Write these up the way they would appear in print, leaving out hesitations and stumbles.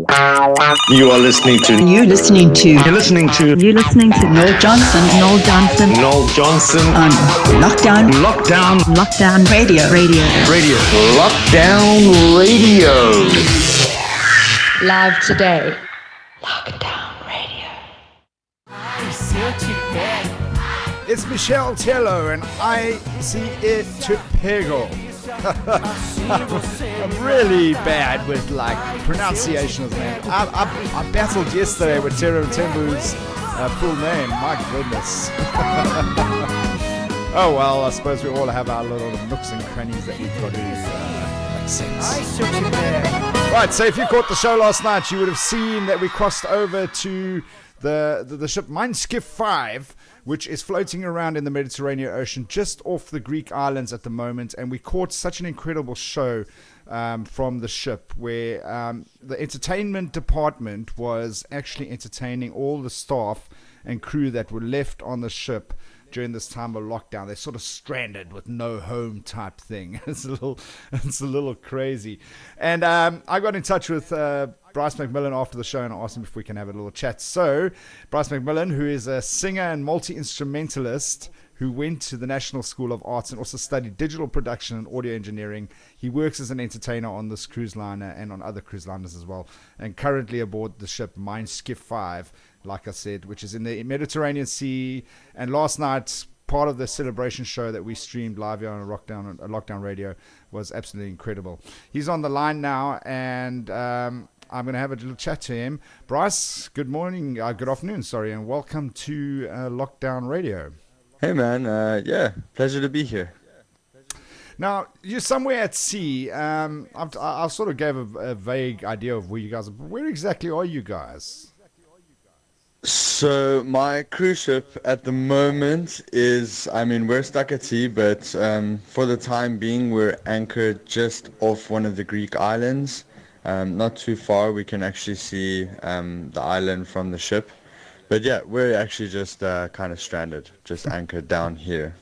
You are listening to. You're listening to. You're listening to. You're listening to Noel Johnson. Noel Johnson. Noel Johnson On Lockdown. Lockdown. Lockdown Radio. Radio. Radio. Lockdown Radio. Live today. Lockdown Radio. It's Michelle Tello and I see it to Pego. I'm really bad with pronunciation of the name. I battled yesterday with Tero Tembu's full name. My goodness. Oh well, I suppose we all have our little nooks and crannies that we've got to make sense. Right, so if you caught the show last night, you would have seen that we crossed over to the ship MeinSchiff 5, which is floating around in the Mediterranean Ocean just off the Greek islands at the moment. And we caught such an incredible show from the ship where the entertainment department was actually entertaining all the staff and crew that were left on the ship during this time of lockdown. They're sort of stranded with no home type thing. It's a little crazy. And I got in touch with Bryce MacMillan after the show and I asked him if we can have a little chat. So Bryce MacMillan, who is a singer and multi-instrumentalist who went to the National School of Arts and also studied digital production and audio engineering. He works as an entertainer on this cruise liner and on other cruise liners as well, and currently aboard the ship MeinSchiff 5, like I said, which is in the Mediterranean Sea. And last night, part of the celebration show that we streamed live here on Lockdown Radio was absolutely incredible. He's on the line now, and I'm going to have a little chat to him. Bryce, good morning, good afternoon, and welcome to Lockdown Radio. Hey man, pleasure to be here. Now, you're somewhere at sea. I sort of gave a vague idea of where you guys are, but where exactly are you guys? So my cruise ship at the moment is, we're stuck at sea, but for the time being we're anchored just off one of the Greek islands. Not too far, we can actually see the island from the ship. But yeah, we're actually just kind of stranded, just anchored down here.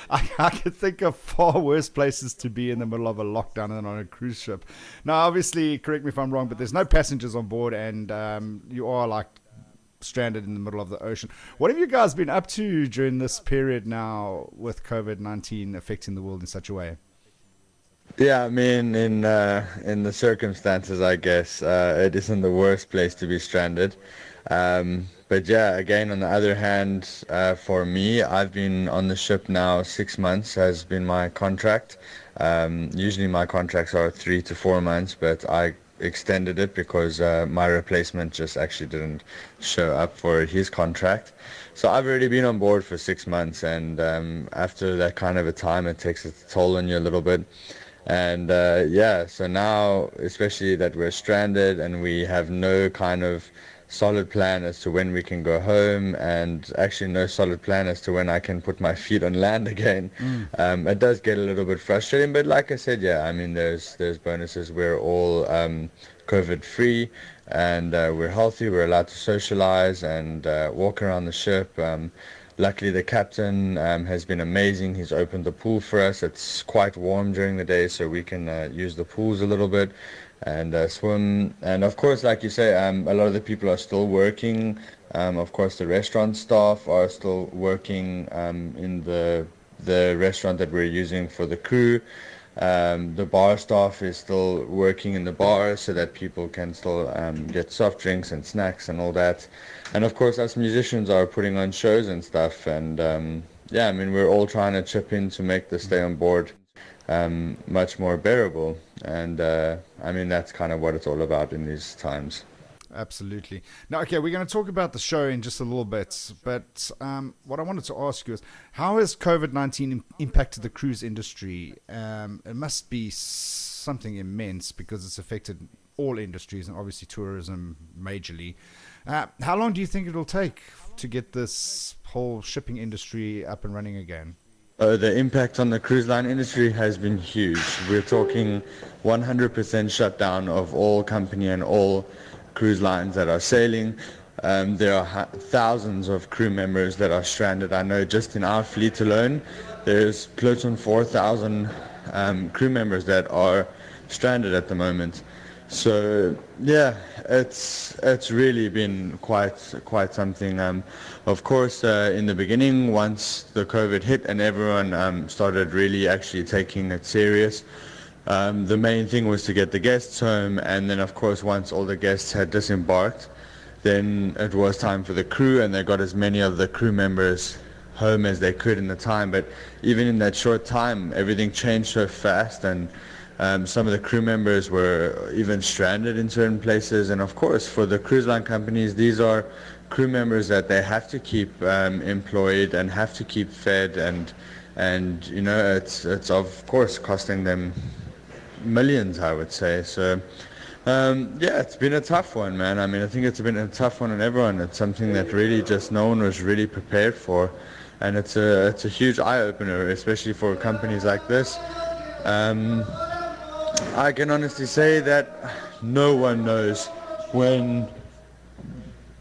I could think of far worse places to be in the middle of a lockdown than on a cruise ship. Now, obviously, correct me if I'm wrong, but there's no passengers on board and you are stranded in the middle of the ocean. What have you guys been up to during this period now with COVID-19 affecting the world in such a way? Yeah, in the circumstances, I guess, it isn't the worst place to be stranded. But yeah, again, on the other hand, for me, I've been on the ship now 6 months has been my contract. Usually my contracts are 3 to 4 months, but I extended it because my replacement just actually didn't show up for his contract. So I've already been on board for 6 months, and after that kind of a time, it takes a toll on you a little bit. And so now, especially that we're stranded and we have no kind of solid plan as to when we can go home, and actually no solid plan as to when I can put my feet on land again. It does get a little bit frustrating, but like I said, there's bonuses. We're all COVID free, and we're healthy. We're allowed to socialize and walk around the ship. Luckily, the captain has been amazing. He's opened the pool for us. It's quite warm during the day, so we can use the pools a little bit and swim. And of course, like you say, a lot of the people are still working. Of course, the restaurant staff are still working in the restaurant that we're using for the crew. The bar staff is still working in the bar so that people can still get soft drinks and snacks and all that. And of course, us musicians are putting on shows and stuff. And we're all trying to chip in to make the stay on board much more bearable. And that's kind of what it's all about in these times. Absolutely. Now, okay, we're going to talk about the show in just a little bit, but what I wanted to ask you is, how has COVID-19 impacted the cruise industry? It must be something immense because it's affected all industries and obviously tourism majorly. How long do you think it'll take to get this whole shipping industry up and running again? The impact on the cruise line industry has been huge. We're talking 100% shutdown of all company and all cruise lines that are sailing. There are thousands of crew members that are stranded. I know just in our fleet alone, there's close on 4,000 crew members that are stranded at the moment. So yeah, it's really been quite something. Of course, in the beginning, once the COVID hit and everyone started really actually taking it serious, the main thing was to get the guests home, and then of course once all the guests had disembarked, then it was time for the crew, and they got as many of the crew members home as they could in the time. But even in that short time, everything changed so fast, and some of the crew members were even stranded in certain places. And of course, for the cruise line companies, these are crew members that they have to keep employed and have to keep fed, and you know, it's of course costing them millions, I would say. So yeah, it's been a tough one, man. I mean, I think it's been a tough one on everyone. It's something that really just no one was really prepared for, and it's a huge eye-opener, especially for companies like this. I can honestly say that no one knows when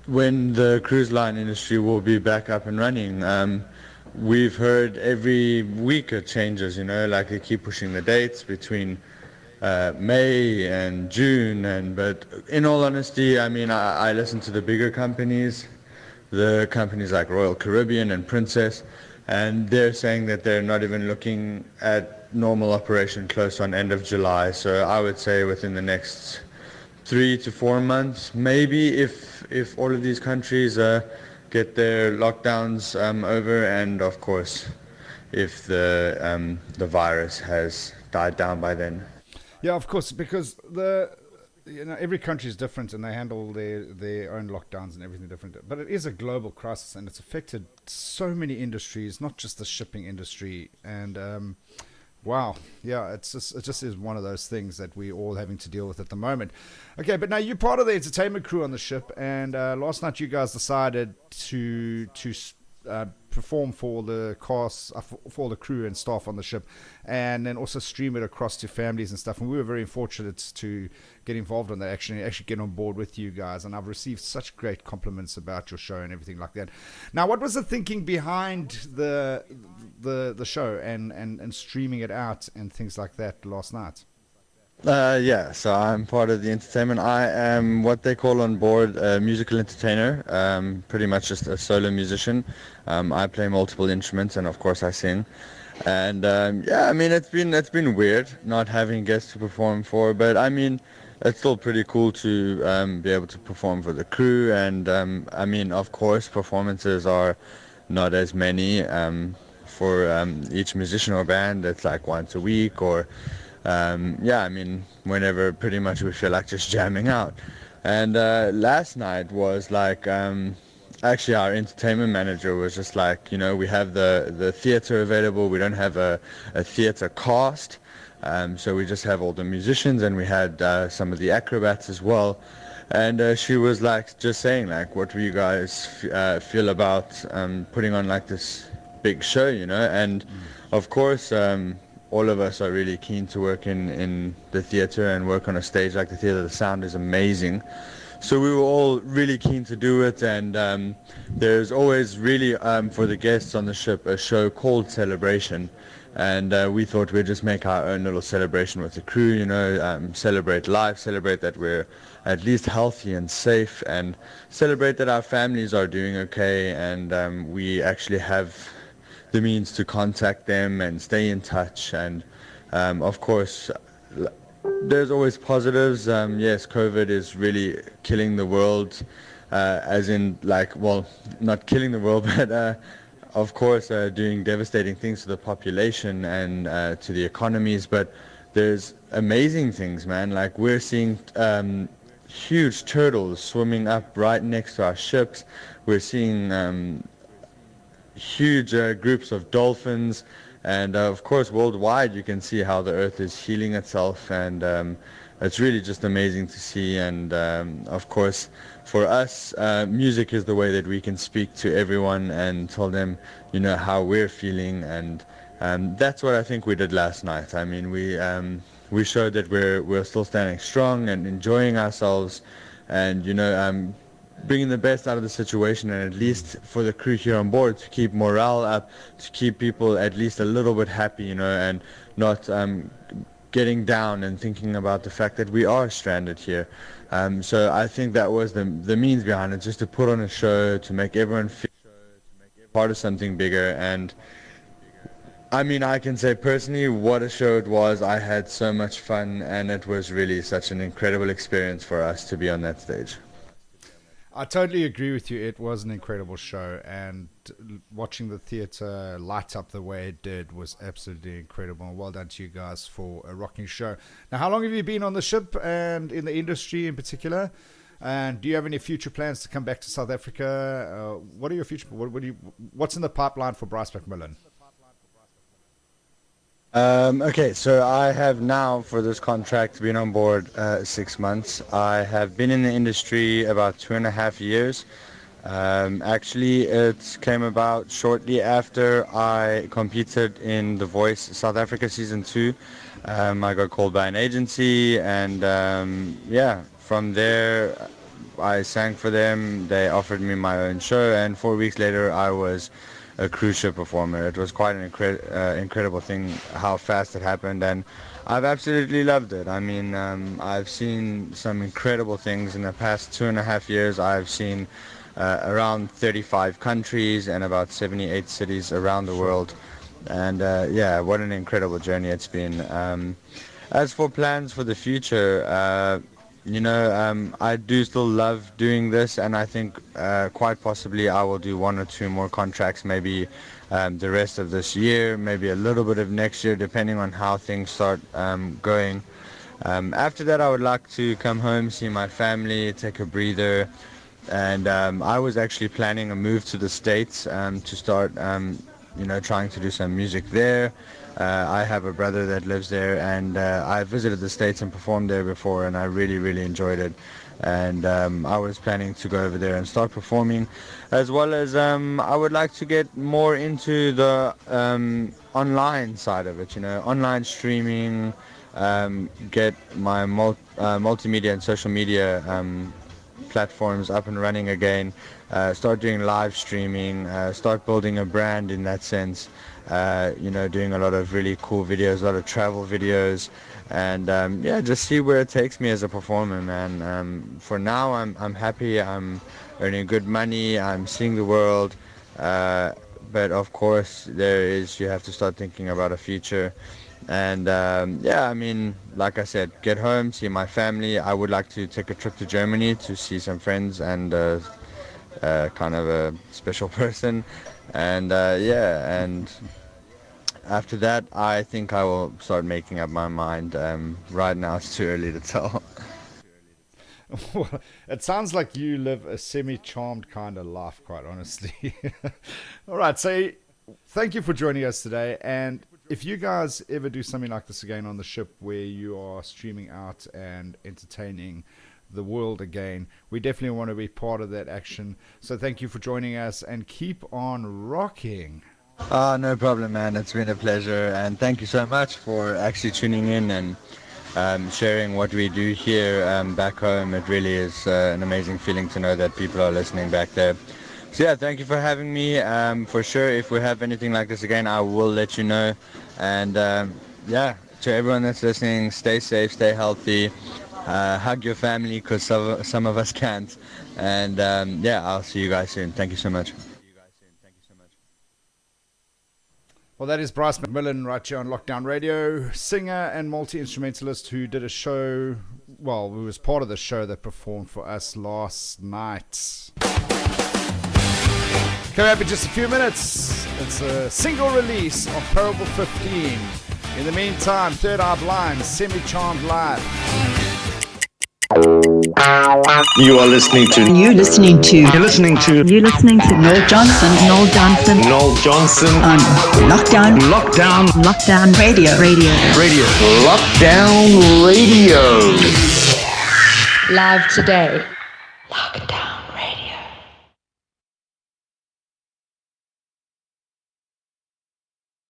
the cruise line industry will be back up and running. We've heard every week it changes, you know, like they keep pushing the dates between May and June, but in all honesty, I mean, I listen to the bigger companies, the companies like Royal Caribbean and Princess, and they're saying that they're not even looking at normal operation close on end of July. So I would say within the next 3 to 4 months, maybe, if all of these countries get their lockdowns over, and of course if the virus has died down by then. Yeah, of course, because every country is different and they handle their own lockdowns and everything different. But it is a global crisis, and it's affected so many industries, not just the shipping industry. And wow, yeah, it just is one of those things that we're all having to deal with at the moment. Okay, but now you're part of the entertainment crew on the ship, and last night you guys decided to perform for the cast, for the crew and staff on the ship, and then also stream it across to families and stuff. And we were very fortunate to get involved on that, actually get on board with you guys. And I've received such great compliments about your show and everything like that. Now, what was the thinking behind the show and streaming it out and things like that last night? Yeah, so I'm part of the entertainment. I am what they call on board a musical entertainer, pretty much just a solo musician. I play multiple instruments, and of course I sing. And yeah, I mean, it's been weird not having guests to perform for, but I mean, it's still pretty cool to be able to perform for the crew. And I mean, of course, performances are not as many for each musician or band. It's like once a week, or yeah, I mean, whenever pretty much we feel like just jamming out. And last night was like, actually our entertainment manager was just like, you know, we have the theater available, we don't have a theater cast, so we just have all the musicians, and we had some of the acrobats as well. And she was like just saying like, what do you guys feel about putting on like this big show, you know? And of course, all of us are really keen to work in the theater and work on a stage like the theater. The sound is amazing. So we were all really keen to do it, and there's always really, for the guests on the ship, a show called Celebration. And we thought we'd just make our own little celebration with the crew, you know, celebrate life, celebrate that we're at least healthy and safe, and celebrate that our families are doing okay, and we actually have the means to contact them and stay in touch. And of course, there's always positives. Yes, COVID is really killing the world, as in like, well, not killing the world, but of course doing devastating things to the population and to the economies. But there's amazing things, man. Like we're seeing huge turtles swimming up right next to our ships. We're seeing huge groups of dolphins, and of course worldwide you can see how the earth is healing itself, and it's really just amazing to see. And of course for us, music is the way that we can speak to everyone and tell them, you know, how we're feeling, and that's what I think we did last night. I mean, we showed that we're still standing strong and enjoying ourselves, and you know, bringing the best out of the situation, and at least for the crew here on board to keep morale up, to keep people at least a little bit happy, you know, and not getting down and thinking about the fact that we are stranded here. So I think that was the means behind it, just to put on a show, to make everyone feel part of something bigger. And I mean, I can say personally what a show it was. I had so much fun, and it was really such an incredible experience for us to be on that stage. I totally agree with you. It was an incredible show, and watching the theatre light up the way it did was absolutely incredible. And well done to you guys for a rocking show. Now, how long have you been on the ship and in the industry in particular? And do you have any future plans to come back to South Africa? What are your future? What's in the pipeline for Bryce MacMillan? Okay, so I have now, for this contract, been on board 6 months. I have been in the industry about 2.5 years. Actually, it came about shortly after I competed in The Voice South Africa Season 2. I got called by an agency, and from there I sang for them. They offered me my own show, and 4 weeks later I was a cruise ship performer. It was quite an incredible thing how fast it happened, and I've absolutely loved it. I mean, I've seen some incredible things in the past 2.5 years. I've seen around 35 countries and about 78 cities around the world, and what an incredible journey it's been. As for plans for the future, I do still love doing this, and I think quite possibly I will do 1 or 2 more contracts, maybe the rest of this year, maybe a little bit of next year, depending on how things start going. After that, I would like to come home, see my family, take a breather, and I was actually planning a move to the States to start trying to do some music there. I have a brother that lives there, and I visited the States and performed there before, and I really, really enjoyed it. And I was planning to go over there and start performing, as well as I would like to get more into the online side of it, online streaming, get my multimedia and social media platforms up and running again, start doing live streaming, start building a brand in that sense, doing a lot of really cool videos, a lot of travel videos, and just see where it takes me as a performer, man. For now, I'm happy. I'm earning good money. I'm seeing the world, but of course you have to start thinking about a future. And I mean, like I said, get home, see my family. I would like to take a trip to Germany to see some friends and kind of a special person. And and after that, I think I will start making up my mind. Right now, it's too early to tell. Well, it sounds like you live a semi-charmed kind of life, quite honestly. All right, so thank you for joining us today. And if you guys ever do something like this again on the ship, where you are streaming out and entertaining the world again, we definitely want to be part of that action. So thank you for joining us, and keep on rocking. No problem, man. It's been a pleasure, and thank you so much for actually tuning in and sharing what we do here back home. It really is an amazing feeling to know that people are listening back there. So yeah, thank you for having me. For sure, if we have anything like this again, I will let you know. And to everyone that's listening, stay safe, stay healthy, hug your family, because some of us can't. And I'll see you guys soon. Thank you so much. Well, that is Bryce MacMillan right here on Lockdown Radio, singer and multi-instrumentalist who did a show, who was part of the show that performed for us last night. Coming up in just a few minutes, it's a single release of Parable 15. In the meantime, Third Eye Blind, Semi-Charmed Live. You are listening to You're listening to Noel Johnson on Lockdown Radio. Lockdown Radio. Live today. Lockdown.